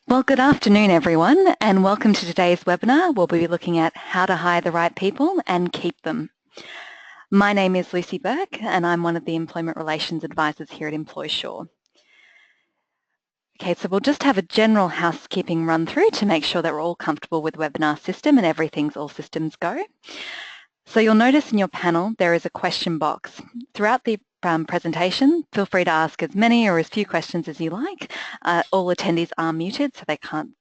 Well, good afternoon, everyone, and welcome to today's webinar. We'll be looking at how to hire the right people and keep them. My name is Lucy Burke, and I'm one of the Employment Relations Advisors here at Employsure. Okay, so we'll just have a general housekeeping run through to make sure that we're all comfortable with the webinar system and everything's all systems go. So you'll notice in your panel there is a question box. Throughout the presentation, feel free to ask as many or as few questions as you like. All attendees are muted, so they can't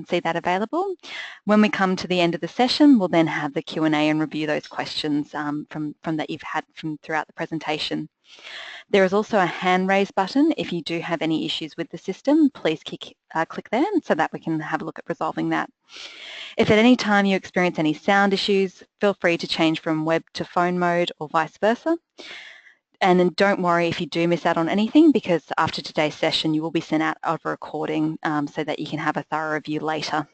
see that available. When we come to the end of the session, we'll then have the Q&A and review those questions from that you've had from throughout the presentation. There is also a hand raise button. If you do have any issues with the system, please click there so that we can have a look at resolving that. If at any time you experience any sound issues, feel free to change from web to phone mode or vice versa. And then don't worry if you do miss out on anything, because after today's session you will be sent out a recording so that you can have a thorough review later.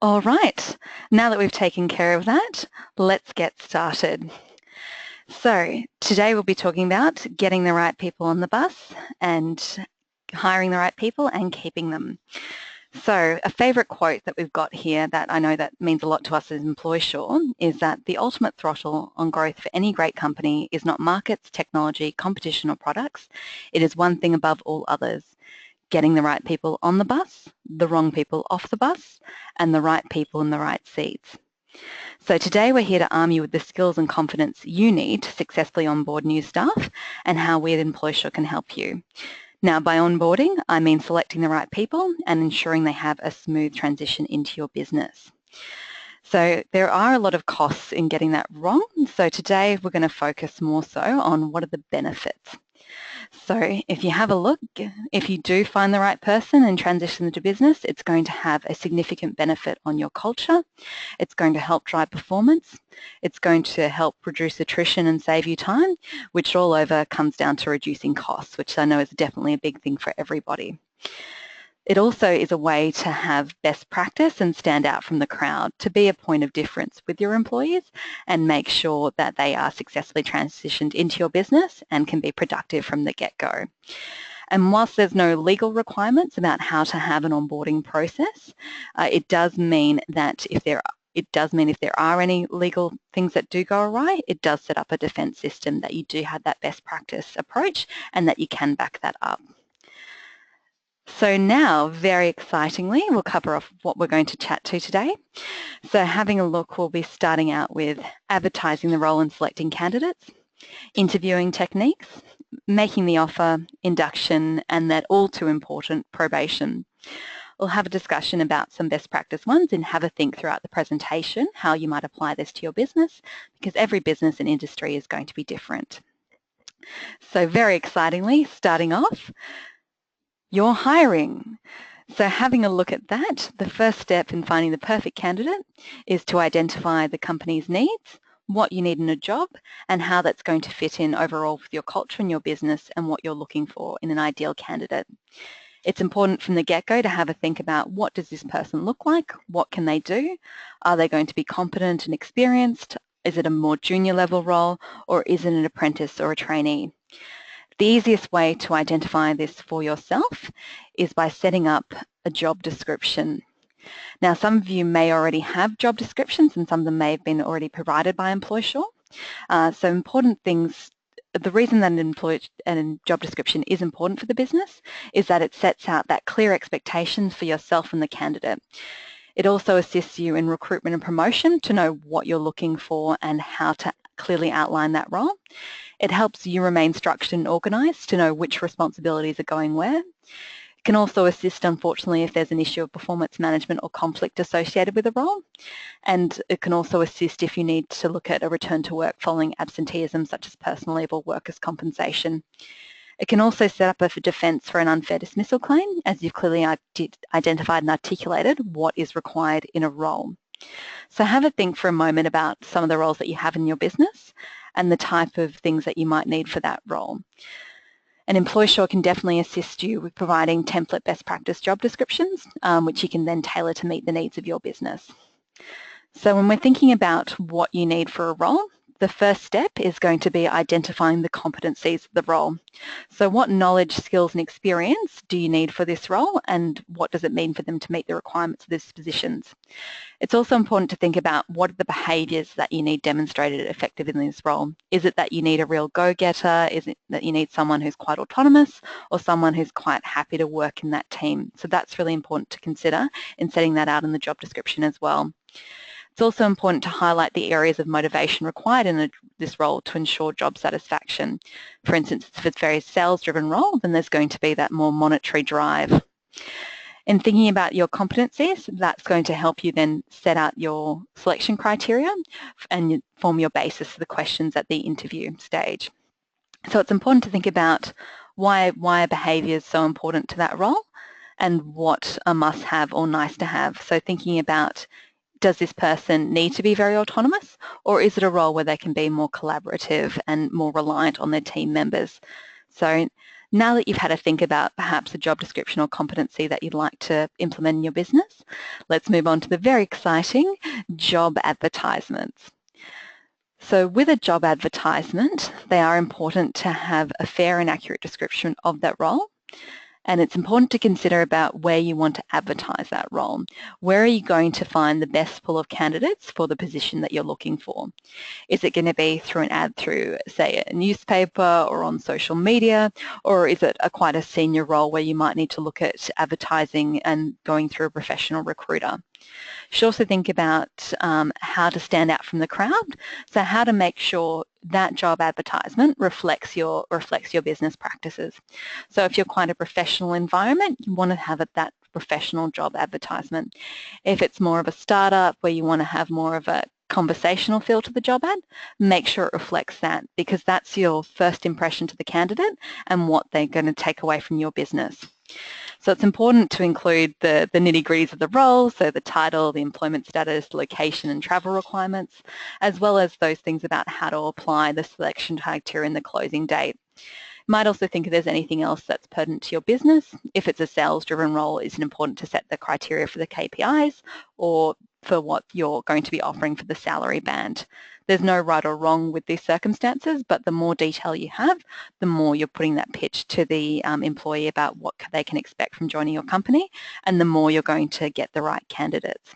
All right, now that we've taken care of that, let's get started. So today we'll be talking about getting the right people on the bus and hiring the right people and keeping them. So a favourite quote that we've got here that I know that means a lot to us as Employsure is that the ultimate throttle on growth for any great company is not markets, technology, competition or products. It is one thing above all others: getting the right people on the bus, the wrong people off the bus, and the right people in the right seats. So today we're here to arm you with the skills and confidence you need to successfully onboard new staff and how we at Employsure can help you. Now, by onboarding, I mean selecting the right people and ensuring they have a smooth transition into your business. So there are a lot of costs in getting that wrong. So today we're going to focus more so on what are the benefits. So if you have a look, if you do find the right person and transition into business, it's going to have a significant benefit on your culture. It's going to help drive performance. It's going to help reduce attrition and save you time, which all over comes down to reducing costs, which I know is definitely a big thing for everybody. It also is a way to have best practice and stand out from the crowd, to be a point of difference with your employees and make sure that they are successfully transitioned into your business and can be productive from the get-go. And whilst there's no legal requirements about how to have an onboarding process, it does mean if there are any legal things that do go awry, it does set up a defence system that you do have that best practice approach and that you can back that up. So now, very excitingly, we'll cover off what we're going to chat to today. So having a look, we'll be starting out with advertising the role and selecting candidates, interviewing techniques, making the offer, induction, and that all too important probation. We'll have a discussion about some best practice ones and have a think throughout the presentation how you might apply this to your business, because every business and industry is going to be different. So very excitingly, starting off, your hiring. So having a look at that, the first step in finding the perfect candidate is to identify the company's needs, what you need in a job, and how that's going to fit in overall with your culture and your business and what you're looking for in an ideal candidate. It's important from the get-go to have a think about what does this person look like, what can they do, are they going to be competent and experienced, is it a more junior level role, or is it an apprentice or a trainee? The easiest way to identify this for yourself is by setting up a job description. Now, some of you may already have job descriptions and some of them may have been already provided by Employsure. So important things, the reason that a job description is important for the business is that it sets out that clear expectations for yourself and the candidate. It also assists you in recruitment and promotion to know what you're looking for and how to clearly outline that role. It helps you remain structured and organised to know which responsibilities are going where. It can also assist, unfortunately, if there's an issue of performance management or conflict associated with a role. And it can also assist if you need to look at a return to work following absenteeism, such as personal leave or workers' compensation. It can also set up a defence for an unfair dismissal claim, as you've clearly identified and articulated what is required in a role. So have a think for a moment about some of the roles that you have in your business and the type of things that you might need for that role. And Employsure can definitely assist you with providing template best practice job descriptions, which you can then tailor to meet the needs of your business. So when we're thinking about what you need for a role, the first step is going to be identifying the competencies of the role. So what knowledge, skills and experience do you need for this role, and what does it mean for them to meet the requirements of these positions? It's also important to think about what are the behaviours that you need demonstrated effective in this role. Is it that you need a real go-getter? Is it that you need someone who's quite autonomous, or someone who's quite happy to work in that team? So that's really important to consider in setting that out in the job description as well. It's also important to highlight the areas of motivation required in this role to ensure job satisfaction. For instance, if it's a very sales-driven role, then there's going to be that more monetary drive. In thinking about your competencies, that's going to help you then set out your selection criteria and form your basis for the questions at the interview stage. So it's important to think about why are behaviours so important to that role and what a must-have or nice to have. So thinking about, does this person need to be very autonomous, or is it a role where they can be more collaborative and more reliant on their team members? So now that you've had a think about perhaps a job description or competency that you'd like to implement in your business, let's move on to the very exciting job advertisements. So with a job advertisement, they are important to have a fair and accurate description of that role. And it's important to consider about where you want to advertise that role. Where are you going to find the best pool of candidates for the position that you're looking for? Is it going to be through an ad through, say, a newspaper or on social media, or is it quite a senior role where you might need to look at advertising and going through a professional recruiter? You should also think about how to stand out from the crowd, so how to make sure that job advertisement reflects your business practices. So if you're quite a professional environment, you want to have that professional job advertisement. If it's more of a startup where you want to have more of a conversational feel to the job ad, make sure it reflects that, because that's your first impression to the candidate and what they're going to take away from your business. So it's important to include the nitty-gritties of the role, so the title, the employment status, location and travel requirements, as well as those things about how to apply the selection criteria and the closing date. You might also think if there's anything else that's pertinent to your business. If it's a sales-driven role, is it important to set the criteria for the KPIs or for what you're going to be offering for the salary band? There's no right or wrong with these circumstances, but the more detail you have, the more you're putting that pitch to the employee about what they can expect from joining your company, and the more you're going to get the right candidates.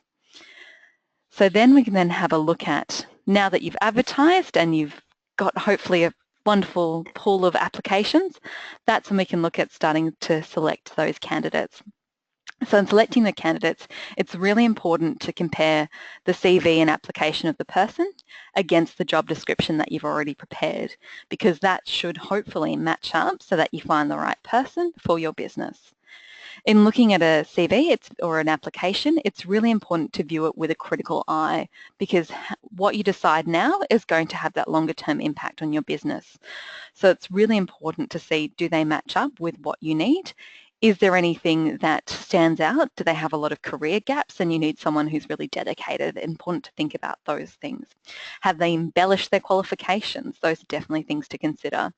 So then we can then have a look at, now that you've advertised and you've got hopefully a wonderful pool of applications, that's when we can look at starting to select those candidates. So in selecting the candidates, it's really important to compare the CV and application of the person against the job description that you've already prepared, because that should hopefully match up so that you find the right person for your business. In looking at a CV or an application, it's really important to view it with a critical eye, because what you decide now is going to have that longer term impact on your business. So it's really important to see, do they match up with what you need? Is there anything that stands out? Do they have a lot of career gaps and you need someone who's really dedicated? Important to think about those things. Have they embellished their qualifications? Those are definitely things to consider.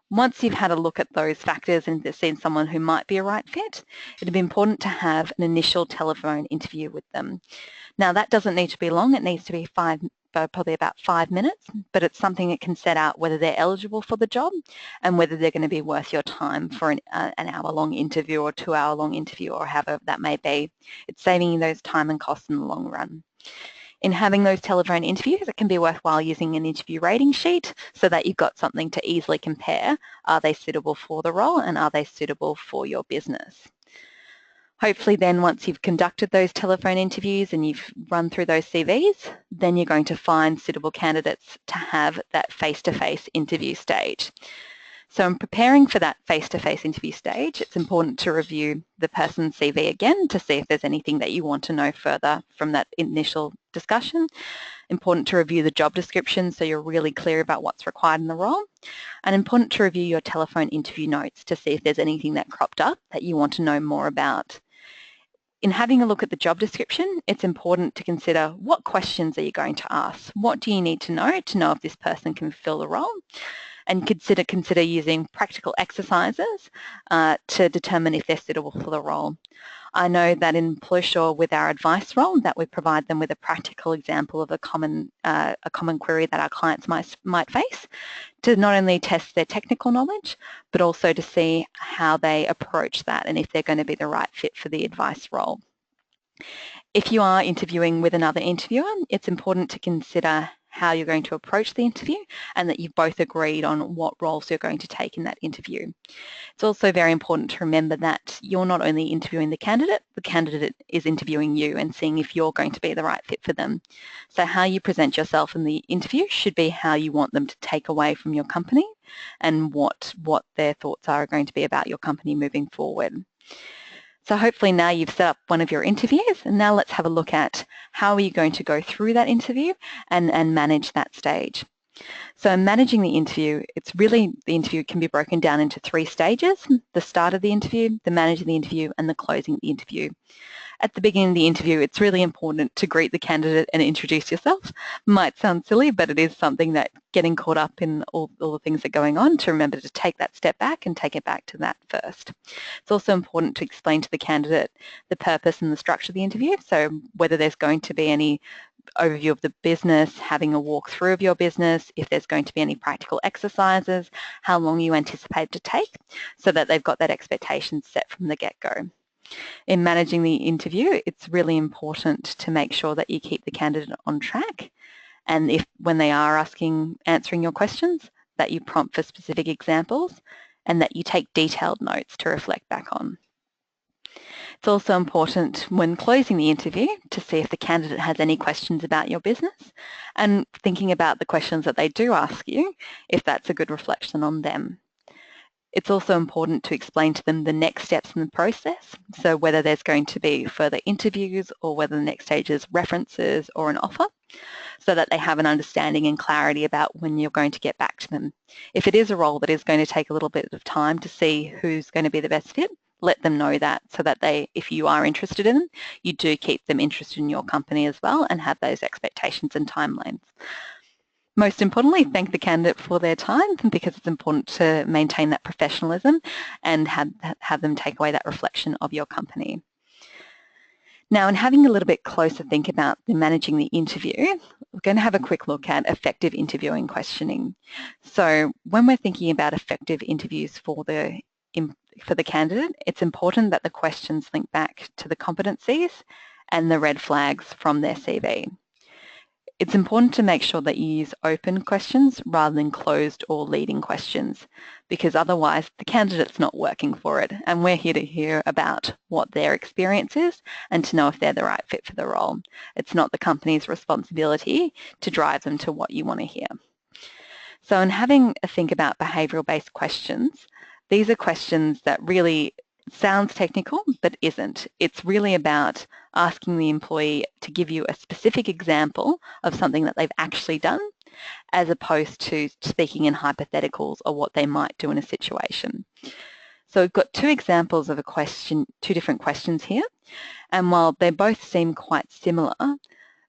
Once you've had a look at those factors and seen someone who might be a right fit, it'd be important to have an initial telephone interview with them. Now that doesn't need to be long, it needs to be probably about 5 minutes, but it's something that can set out whether they're eligible for the job and whether they're going to be worth your time for an hour-long interview or 2-hour-long interview, or however that may be. It's saving you those time and costs in the long run. In having those telephone interviews, it can be worthwhile using an interview rating sheet so that you've got something to easily compare. Are they suitable for the role and are they suitable for your business? Hopefully then, once you've conducted those telephone interviews and you've run through those CVs, then you're going to find suitable candidates to have that face-to-face interview stage. So in preparing for that face-to-face interview stage, it's important to review the person's CV again to see if there's anything that you want to know further from that initial discussion. Important to review the job description so you're really clear about what's required in the role. And important to review your telephone interview notes to see if there's anything that cropped up that you want to know more about. In having a look at the job description, it's important to consider, what questions are you going to ask? What do you need to know if this person can fill the role? And consider using practical exercises to determine if they're suitable for the role. I know that in Employsure, with our advice role, that we provide them with a practical example of a common query that our clients might face, to not only test their technical knowledge, but also to see how they approach that and if they're going to be the right fit for the advice role. If you are interviewing with another interviewer, it's important to consider how you're going to approach the interview and that you've both agreed on what roles you're going to take in that interview. It's also very important to remember that you're not only interviewing the candidate is interviewing you and seeing if you're going to be the right fit for them. So how you present yourself in the interview should be how you want them to take away from your company and what their thoughts are going to be about your company moving forward. So hopefully now you've set up one of your interviews, and now let's have a look at how are you going to go through that interview and manage that stage. So in managing the interview, the interview can be broken down into 3 stages: the start of the interview, the managing the interview, and the closing the interview. At the beginning of the interview, it's really important to greet the candidate and introduce yourself. Might sound silly, but it is something that getting caught up in all the things that are going on, to remember to take that step back and take it back to that first. It's also important to explain to the candidate the purpose and the structure of the interview, so whether there's going to be any overview of the business, having a walkthrough of your business, if there's going to be any practical exercises, how long you anticipate to take, so that they've got that expectation set from the get-go. In managing the interview, it's really important to make sure that you keep the candidate on track, and when they are answering your questions, that you prompt for specific examples and that you take detailed notes to reflect back on. It's also important when closing the interview to see if the candidate has any questions about your business, and thinking about the questions that they do ask you, if that's a good reflection on them. It's also important to explain to them the next steps in the process, so whether there's going to be further interviews or whether the next stage is references or an offer, so that they have an understanding and clarity about when you're going to get back to them. If it is a role that is going to take a little bit of time to see who's going to be the best fit, let them know that, so that if you are interested in them, you do keep them interested in your company as well and have those expectations and timelines. Most importantly, thank the candidate for their time, because it's important to maintain that professionalism and have them take away that reflection of your company. Now, in having a little bit closer think about managing the interview, we're going to have a quick look at effective interviewing questioning. So when we're thinking about effective interviews for the candidate, it's important that the questions link back to the competencies and the red flags from their CV. It's important to make sure that you use open questions rather than closed or leading questions, because otherwise the candidate's not working for it, and we're here to hear about what their experience is and to know if they're the right fit for the role. It's not the company's responsibility to drive them to what you want to hear. So in having a think about behavioural-based questions, these are questions that really sounds technical but isn't. It's really about asking the employee to give you a specific example of something that they've actually done, as opposed to speaking in hypotheticals or what they might do in a situation. So we've got 2 examples of two different questions here, and while they both seem quite similar,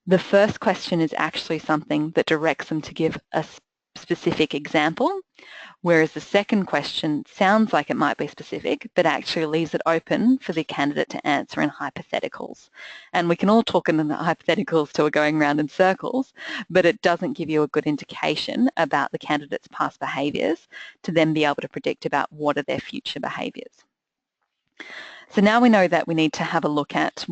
the first question is actually something that directs them to give a specific example, whereas the second question sounds like it might be specific, but actually leaves it open for the candidate to answer in hypotheticals. And we can all talk in the hypotheticals till we're going round in circles, but it doesn't give you a good indication about the candidate's past behaviours to then be able to predict about what are their future behaviours. So now we know that we need to have a look at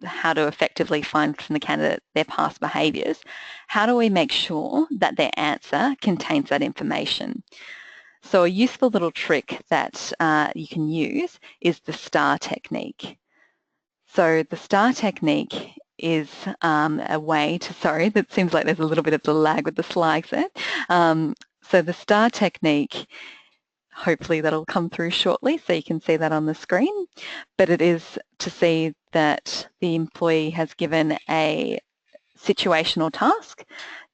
how to effectively find from the candidate their past behaviours. How do we make sure that their answer contains that information? So a useful little trick that you can use is the STAR technique. So the STAR technique is a way to, sorry, that seems like there's a little bit of the lag with the slides there. So the STAR technique, hopefully that'll come through shortly so you can see that on the screen, but it is to see that the employee has given a situation or task,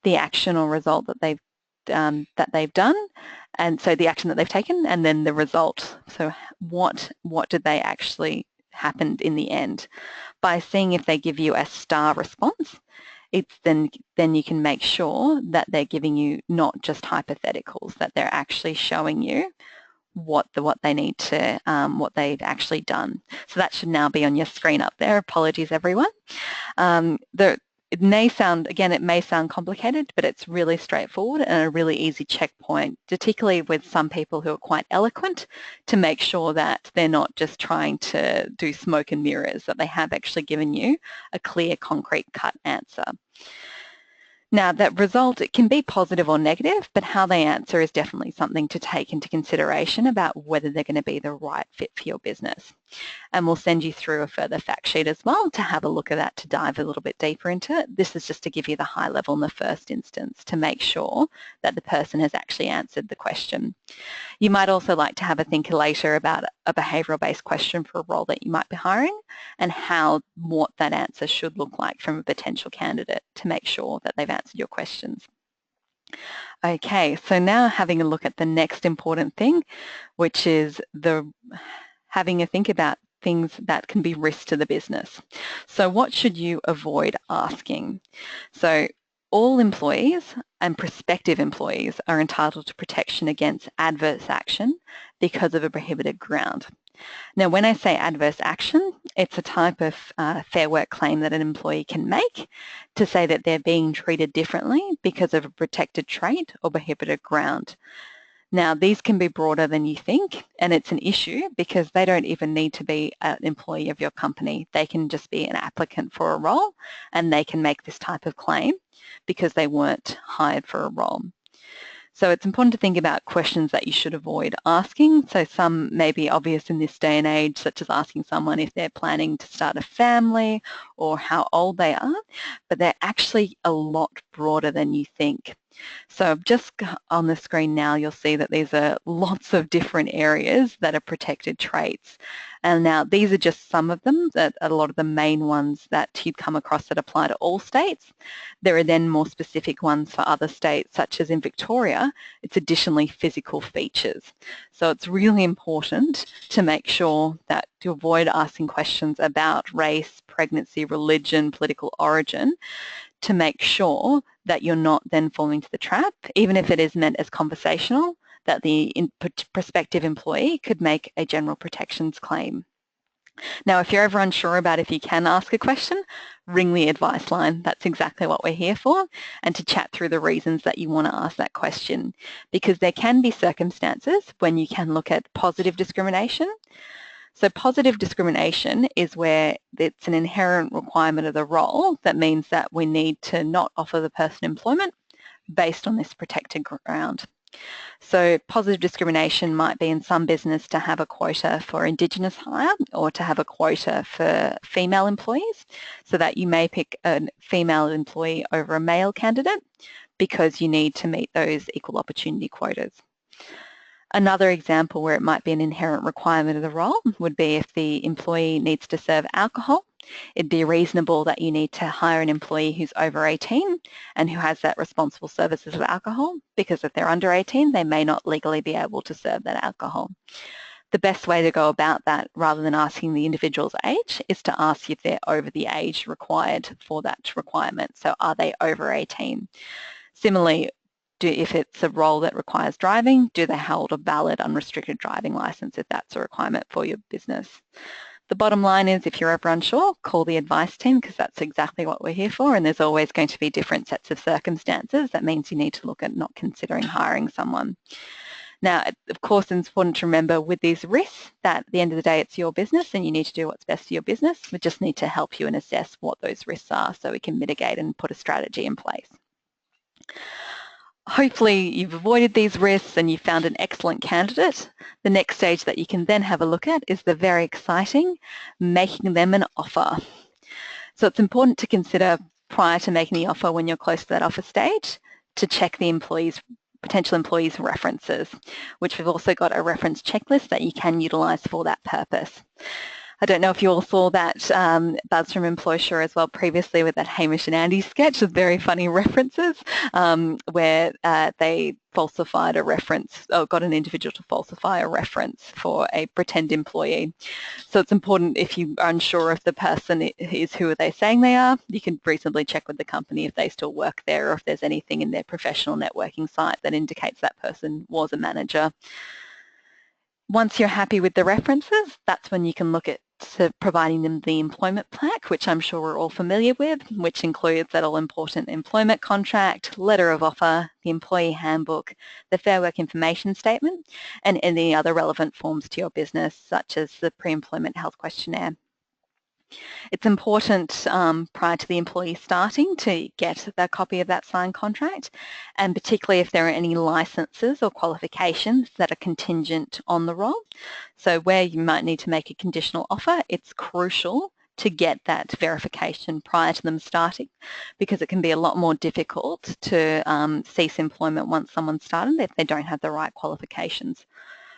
the action or result that they've done, and so the action that they've taken, and then the result. So what did they actually happened in the end? By seeing if they give you a STAR response, it's then you can make sure that they're giving you not just hypotheticals, that they're actually showing you what they need to, what they've actually done. So that should now be on your screen up there. Apologies, everyone. It may sound complicated, but it's really straightforward and a really easy checkpoint, particularly with some people who are quite eloquent, to make sure that they're not just trying to do smoke and mirrors, that they have actually given you a clear, concrete, cut answer. Now, that result, it can be positive or negative, but how they answer is definitely something to take into consideration about whether they're going to be the right fit for your business. And we'll send you through a further fact sheet as well to have a look at that, to dive a little bit deeper into it. This is just to give you the high level in the first instance to make sure that the person has actually answered the question. You might also like to have a think later about a behavioural-based question for a role that you might be hiring and what that answer should look like from a potential candidate to make sure that they've answered your questions. Okay, so now having a look at the next important thing, which is having a think about things that can be risks to the business. So what should you avoid asking? So all employees and prospective employees are entitled to protection against adverse action because of a prohibited ground. Now, when I say adverse action, it's a type of fair work claim that an employee can make to say that they're being treated differently because of a protected trait or prohibited ground. Now, these can be broader than you think, and it's an issue because they don't even need to be an employee of your company. They can just be an applicant for a role, and they can make this type of claim because they weren't hired for a role. So it's important to think about questions that you should avoid asking. So some may be obvious in this day and age, such as asking someone if they're planning to start a family or how old they are, but they're actually a lot broader than you think. So just on the screen now, you'll see that these are lots of different areas that are protected traits. And now these are just some of them, that a lot of the main ones that you'd come across that apply to all states. There are then more specific ones for other states, such as in Victoria, it's additionally physical features. So it's really important to make sure that to avoid asking questions about race, pregnancy, religion, political origin, to make sure that you're not then falling into the trap, even if it is meant as conversational, that the prospective employee could make a general protections claim. Now, if you're ever unsure about if you can ask a question, ring the advice line. That's exactly what we're here for, and to chat through the reasons that you want to ask that question, because there can be circumstances when you can look at positive discrimination. So positive discrimination is where it's an inherent requirement of the role that means that we need to not offer the person employment based on this protected ground. So positive discrimination might be in some business to have a quota for Indigenous hire or to have a quota for female employees, so that you may pick a female employee over a male candidate because you need to meet those equal opportunity quotas. Another example where it might be an inherent requirement of the role would be if the employee needs to serve alcohol. It'd be reasonable that you need to hire an employee who's over 18 and who has that responsible services of alcohol, because if they're under 18, they may not legally be able to serve that alcohol. The best way to go about that, rather than asking the individual's age, is to ask if they're over the age required for that requirement. So are they over 18? Similarly, if it's a role that requires driving, do they hold a valid unrestricted driving license if that's a requirement for your business? The bottom line is, if you're ever unsure, call the advice team, because that's exactly what we're here for, and there's always going to be different sets of circumstances. That means you need to look at not considering hiring someone. Now, of course, it's important to remember with these risks that at the end of the day, it's your business and you need to do what's best for your business. We just need to help you and assess what those risks are so we can mitigate and put a strategy in place. Hopefully you've avoided these risks and you've found an excellent candidate. The next stage that you can then have a look at is the very exciting making them an offer. So it's important to consider prior to making the offer, when you're close to that offer stage, to check the potential employees' references, which we've also got a reference checklist that you can utilise for that purpose. I don't know if you all saw that buzz from Employsure as well previously with that Hamish and Andy sketch with very funny references where they falsified a reference, or got an individual to falsify a reference for a pretend employee. So it's important, if you are unsure if the person is who are they saying they are, you can reasonably check with the company if they still work there or if there's anything in their professional networking site that indicates that person was a manager. Once you're happy with the references, that's when you can look at providing them the employment pack, which I'm sure we're all familiar with, which includes that all-important employment contract, letter of offer, the employee handbook, the Fair Work Information Statement, and any other relevant forms to your business, such as the pre-employment health questionnaire. It's important prior to the employee starting to get a copy of that signed contract, and particularly if there are any licenses or qualifications that are contingent on the role. So where you might need to make a conditional offer, it's crucial to get that verification prior to them starting, because it can be a lot more difficult to cease employment once someone's started if they don't have the right qualifications.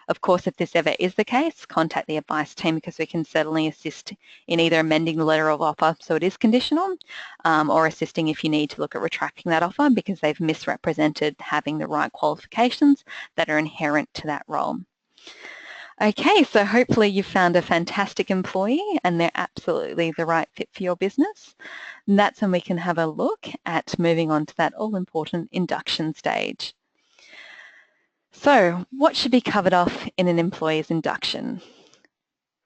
Of course, if this ever is the case, contact the advice team, because we can certainly assist in either amending the letter of offer so it is conditional, or assisting if you need to look at retracting that offer because they've misrepresented having the right qualifications that are inherent to that role. Okay, so hopefully you've found a fantastic employee and they're absolutely the right fit for your business. And that's when we can have a look at moving on to that all-important induction stage. So what should be covered off in an employee's induction?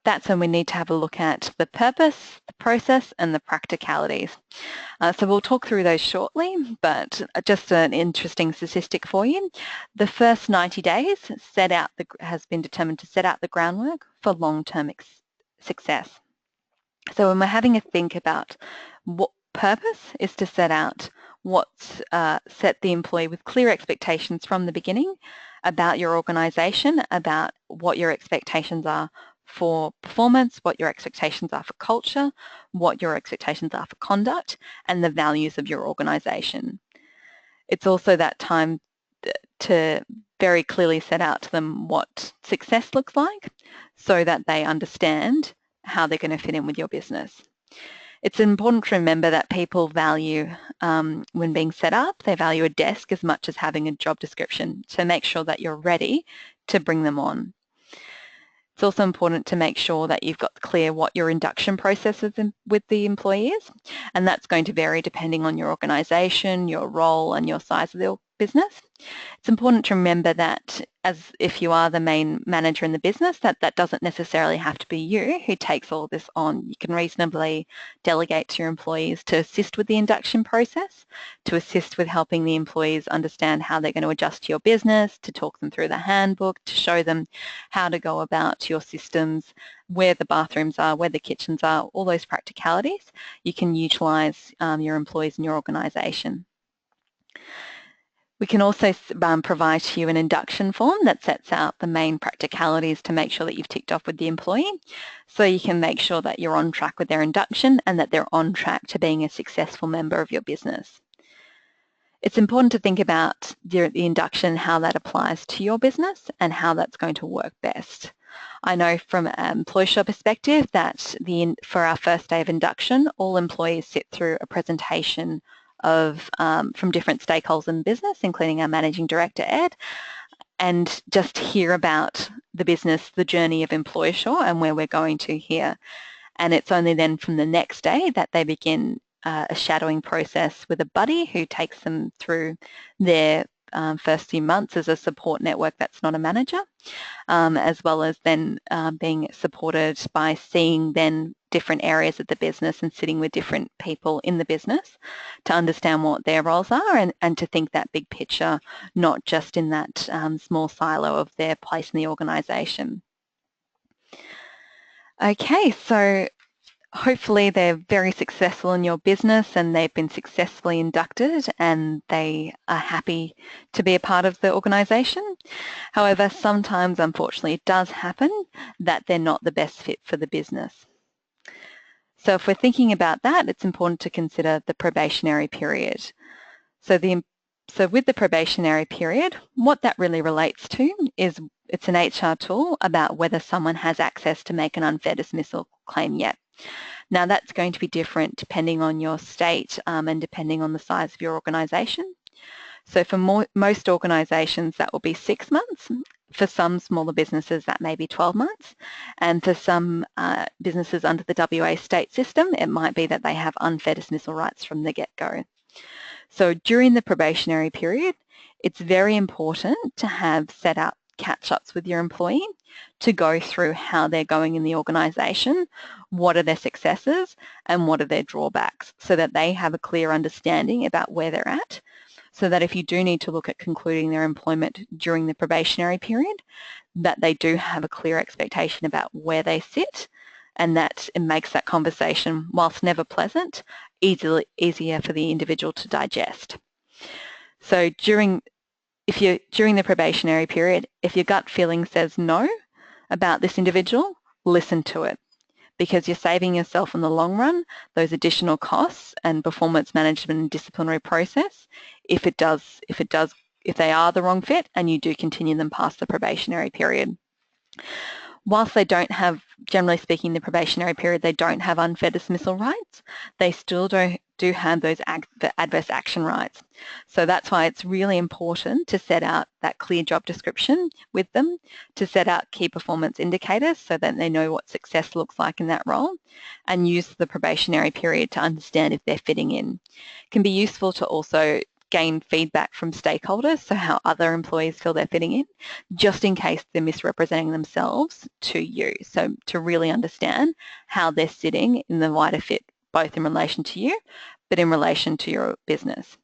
That's when we need to have a look at the purpose, the process, and the practicalities. So we'll talk through those shortly, but just an interesting statistic for you. The first 90 days has been determined to set out the groundwork for long-term success. So when we're having a think about what purpose is to set out set the employee with clear expectations from the beginning about your organisation, about what your expectations are for performance, what your expectations are for culture, what your expectations are for conduct, and the values of your organisation. It's also that time to very clearly set out to them what success looks like so that they understand how they're going to fit in with your business. It's important to remember that people value, when being set up, they value a desk as much as having a job description. So make sure that you're ready to bring them on. It's also important to make sure that you've got clear what your induction process is with the employee is, and that's going to vary depending on your organisation, your role, and your size of the business. It's important to remember that as if you are the main manager in the business, that doesn't necessarily have to be you who takes all this on. You can reasonably delegate to your employees to assist with the induction process, to assist with helping the employees understand how they're going to adjust to your business, to talk them through the handbook, to show them how to go about your systems, where the bathrooms are, where the kitchens are, all those practicalities. You can utilise your employees in your organisation. We can also provide to you an induction form that sets out the main practicalities to make sure that you've ticked off with the employee, so you can make sure that you're on track with their induction and that they're on track to being a successful member of your business. It's important to think about the induction, how that applies to your business and how that's going to work best. I know from an Employsure perspective that for our first day of induction, all employees sit through a presentation from different stakeholders in business, including our Managing Director, Ed, and just hear about the business, the journey of Employsure and where we're going to here. And it's only then from the next day that they begin a shadowing process with a buddy who takes them through their first few months as a support network that's not a manager, as well as then being supported by seeing then different areas of the business and sitting with different people in the business to understand what their roles are and to think that big picture, not just in that small silo of their place in the organisation. Okay, so hopefully they're very successful in your business and they've been successfully inducted and they are happy to be a part of the organisation. However, sometimes, unfortunately, it does happen that they're not the best fit for the business. So if we're thinking about that, it's important to consider the probationary period. So with the probationary period, what that really relates to is it's an HR tool about whether someone has access to make an unfair dismissal claim yet. Now that's going to be different depending on your state and depending on the size of your organisation. So for most organisations that will be 6 months. For some smaller businesses that may be 12 months, and for some businesses under the WA state system it might be that they have unfair dismissal rights from the get-go. So during the probationary period it's very important to have set out catch-ups with your employee to go through how they're going in the organisation, what are their successes and what are their drawbacks, so that they have a clear understanding about where they're at, so that if you do need to look at concluding their employment during the probationary period, that they do have a clear expectation about where they sit, and that it makes that conversation, whilst never pleasant, easier for the individual to digest. So during the probationary period, if your gut feeling says no about this individual, listen to it, because you're saving yourself in the long run those additional costs and performance management and disciplinary process if they are the wrong fit and you do continue them past the probationary period. Whilst they don't have, generally speaking, the probationary period, they don't have unfair dismissal rights, they still do have those adverse action rights. So that's why it's really important to set out that clear job description with them, to set out key performance indicators so that they know what success looks like in that role, and use the probationary period to understand if they're fitting in. It can be useful to also gain feedback from stakeholders, so how other employees feel they're fitting in, just in case they're misrepresenting themselves to you. So to really understand how they're sitting in the wider fit, both in relation to you, but in relation to your business.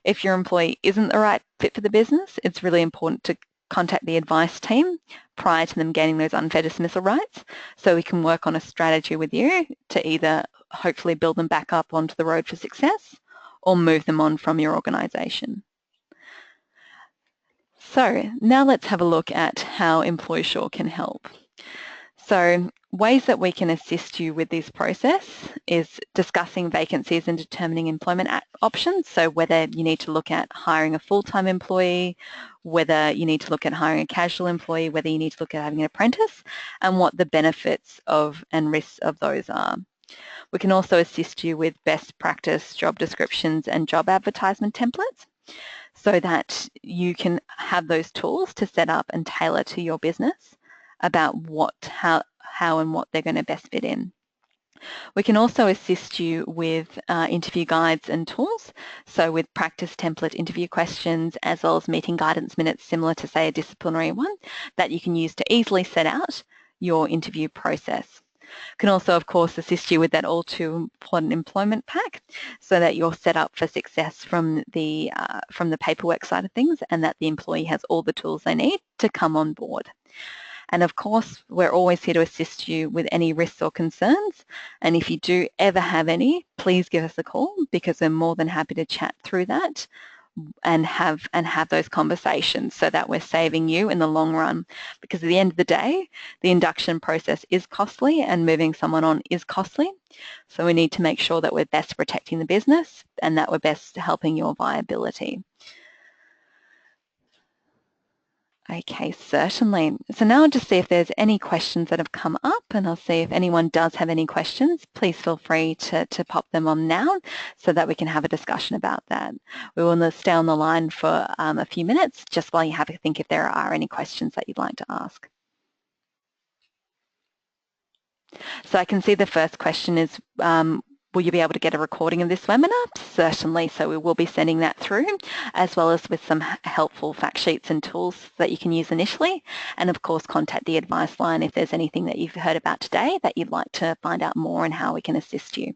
If your employee isn't the right fit for the business, it's really important to contact the advice team prior to them gaining those unfair dismissal rights, so we can work on a strategy with you to either hopefully build them back up onto the road for success or move them on from your organisation. So now let's have a look at how Employsure can help. So ways that we can assist you with this process is discussing vacancies and determining employment options. So whether you need to look at hiring a full-time employee, whether you need to look at hiring a casual employee, whether you need to look at having an apprentice, and what the benefits of and risks of those are. We can also assist you with best practice job descriptions and job advertisement templates, so that you can have those tools to set up and tailor to your business about how and what they're going to best fit in. We can also assist you with interview guides and tools, so with practice template interview questions as well as meeting guidance minutes similar to, say, a disciplinary one that you can use to easily set out your interview process. Can also, of course, assist you with that all too important employment pack, so that you're set up for success from the paperwork side of things, and that the employee has all the tools they need to come on board. And of course, we're always here to assist you with any risks or concerns. And if you do ever have any, please give us a call, because we're more than happy to chat through that and have those conversations, so that we're saving you in the long run. Because at the end of the day, the induction process is costly and moving someone on is costly. So we need to make sure that we're best protecting the business and that we're best helping your viability. Okay, certainly. So now I'll just see if there's any questions that have come up, and I'll see if anyone does have any questions. Please feel free to pop them on now so that we can have a discussion about that. We will stay on the line for a few minutes just while you have a think if there are any questions that you'd like to ask. So I can see the first question is, will you be able to get a recording of this webinar? Certainly, so we will be sending that through, as well as with some helpful fact sheets and tools that you can use initially. And of course, contact the advice line if there's anything that you've heard about today that you'd like to find out more and how we can assist you.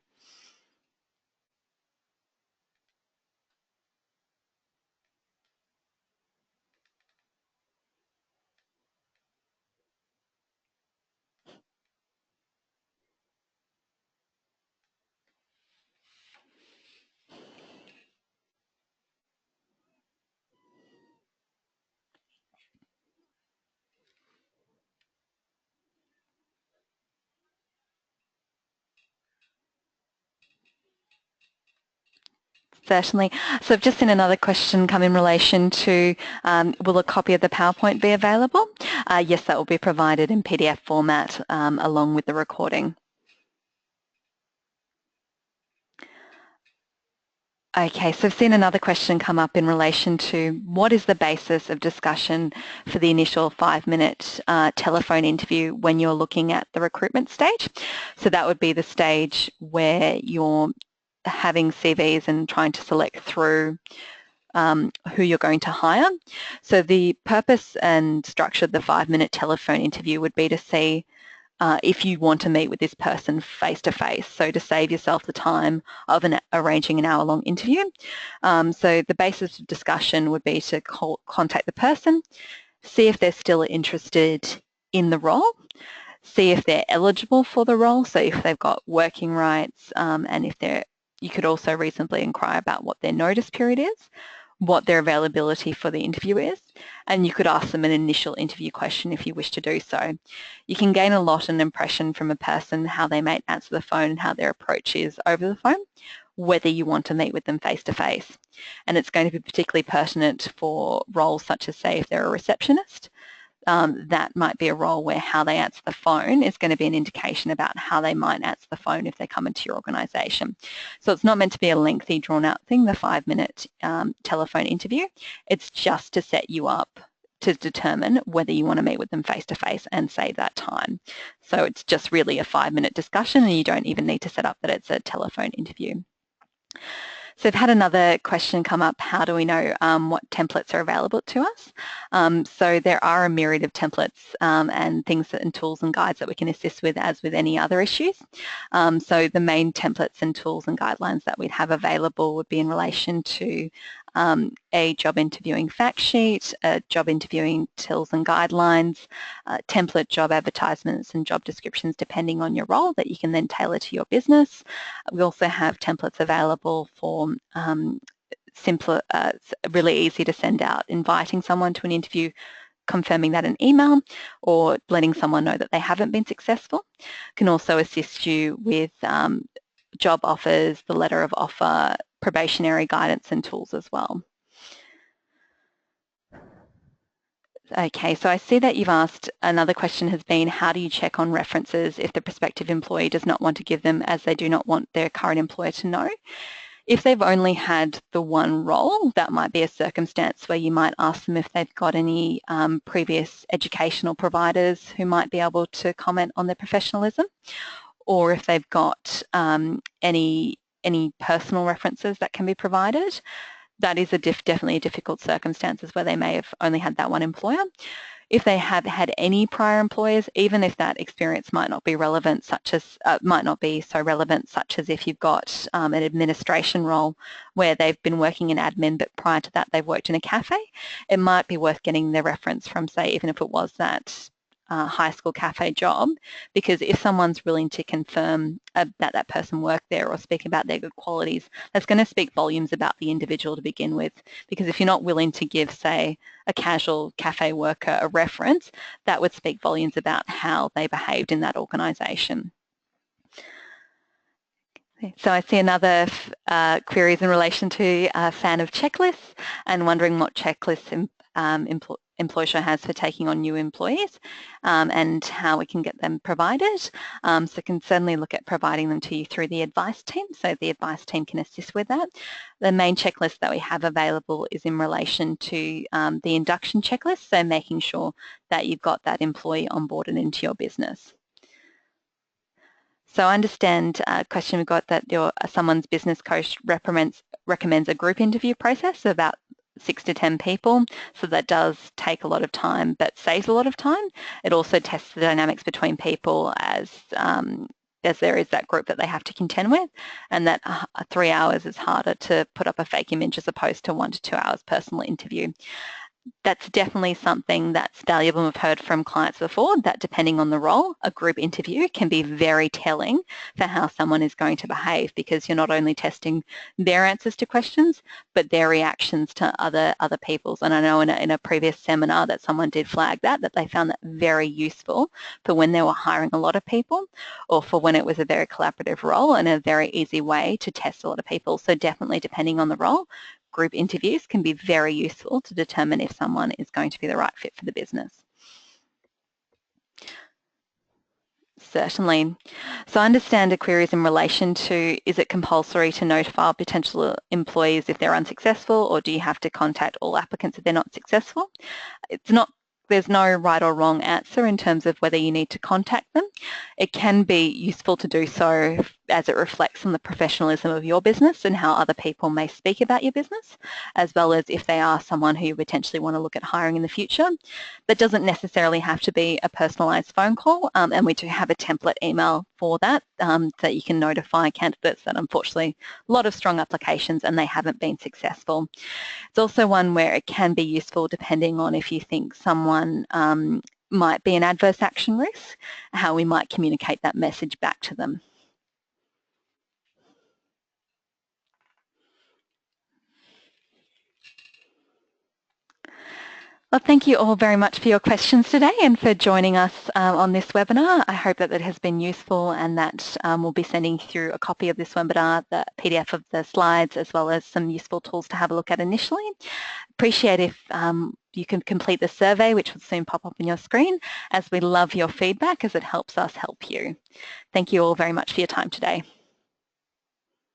Certainly. So I've just seen another question come in relation to, will a copy of the PowerPoint be available? Yes, that will be provided in PDF format along with the recording. Okay, so I've seen another question come up in relation to what is the basis of discussion for the initial 5-minute telephone interview when you're looking at the recruitment stage. So that would be the stage where you're having CVs and trying to select through who you're going to hire. So the purpose and structure of the 5-minute telephone interview would be to see if you want to meet with this person face-to-face, so to save yourself the time of arranging an hour-long interview. So the basis of discussion would be to contact the person, see if they're still interested in the role, see if they're eligible for the role, so if they've got working rights, and if you could also reasonably inquire about what their notice period is, what their availability for the interview is, and you could ask them an initial interview question if you wish to do so. You can gain a lot of impression from a person, how they might answer the phone and how their approach is over the phone, whether you want to meet with them face-to-face. And it's going to be particularly pertinent for roles such as, say, if they're a receptionist. That might be a role where how they answer the phone is going to be an indication about how they might answer the phone if they come into your organisation. So it's not meant to be a lengthy, drawn-out thing, the 5-minute telephone interview. It's just to set you up to determine whether you want to meet with them face-to-face and save that time. So it's just really a 5-minute discussion, and you don't even need to set up that it's a telephone interview. So I've had another question come up, how do we know what templates are available to us? So there are a myriad of templates and things and tools and guides that we can assist with, as with any other issues. So the main templates and tools and guidelines that we'd have available would be in relation to a job interviewing fact sheet, job interviewing tools and guidelines, template job advertisements and job descriptions depending on your role that you can then tailor to your business. We also have templates available for simpler, really easy to send out, inviting someone to an interview, confirming that in email, or letting someone know that they haven't been successful. Can also assist you with job offers, the letter of offer, probationary guidance and tools as well. Okay, so I see that you've asked, another question has been, how do you check on references if the prospective employee does not want to give them, as they do not want their current employer to know? If they've only had the one role, that might be a circumstance where you might ask them if they've got any previous educational providers who might be able to comment on their professionalism, or if they've got any personal references that can be provided. That is definitely a difficult circumstances where they may have only had that one employer. If they have had any prior employers, even if that experience might not be relevant, such as might not be so relevant, such as if you've got an administration role where they've been working in admin, but prior to that they've worked in a cafe, it might be worth getting their reference from, say, even if it was that high school cafe job, because if someone's willing to confirm that that person worked there or speak about their good qualities, that's going to speak volumes about the individual to begin with. Because if you're not willing to give, say, a casual cafe worker a reference, that would speak volumes about how they behaved in that organisation. So I see another queries in relation to a fan of checklists and wondering what checklists Employsure has for taking on new employees and how we can get them provided. So can certainly look at providing them to you through the advice team, so the advice team can assist with that. The main checklist that we have available is in relation to the induction checklist, so making sure that you've got that employee onboarded into your business. So I understand a question we've got that someone's business coach recommends a group interview process of about 6 to 10 people, so that does take a lot of time but saves a lot of time. It also tests the dynamics between people as there is that group that they have to contend with, and that 3 hours is harder to put up a fake image as opposed to 1 to 2 hours personal interview. That's definitely something that's valuable. We've heard from clients before that depending on the role, a group interview can be very telling for how someone is going to behave, because you're not only testing their answers to questions, but their reactions to other people's. And I know in a previous seminar that someone did flag that they found that very useful for when they were hiring a lot of people, or for when it was a very collaborative role and a very easy way to test a lot of people. So definitely depending on the role, group interviews can be very useful to determine if someone is going to be the right fit for the business. Certainly. So I understand a query is in relation to, is it compulsory to notify potential employees if they're unsuccessful, or do you have to contact all applicants if they're not successful? It's not. There's no right or wrong answer in terms of whether you need to contact them. It can be useful to do so as it reflects on the professionalism of your business and how other people may speak about your business, as well as if they are someone who you potentially want to look at hiring in the future. That doesn't necessarily have to be a personalised phone call, and we do have a template email for that that you can notify candidates that unfortunately a lot of strong applications and they haven't been successful. It's also one where it can be useful depending on if you think someone might be an adverse action risk, how we might communicate that message back to them. Well, thank you all very much for your questions today and for joining us on this webinar. I hope that it has been useful and that we'll be sending through a copy of this webinar, the PDF of the slides, as well as some useful tools to have a look at initially. Appreciate if you can complete the survey, which will soon pop up on your screen, as we love your feedback as it helps us help you. Thank you all very much for your time today.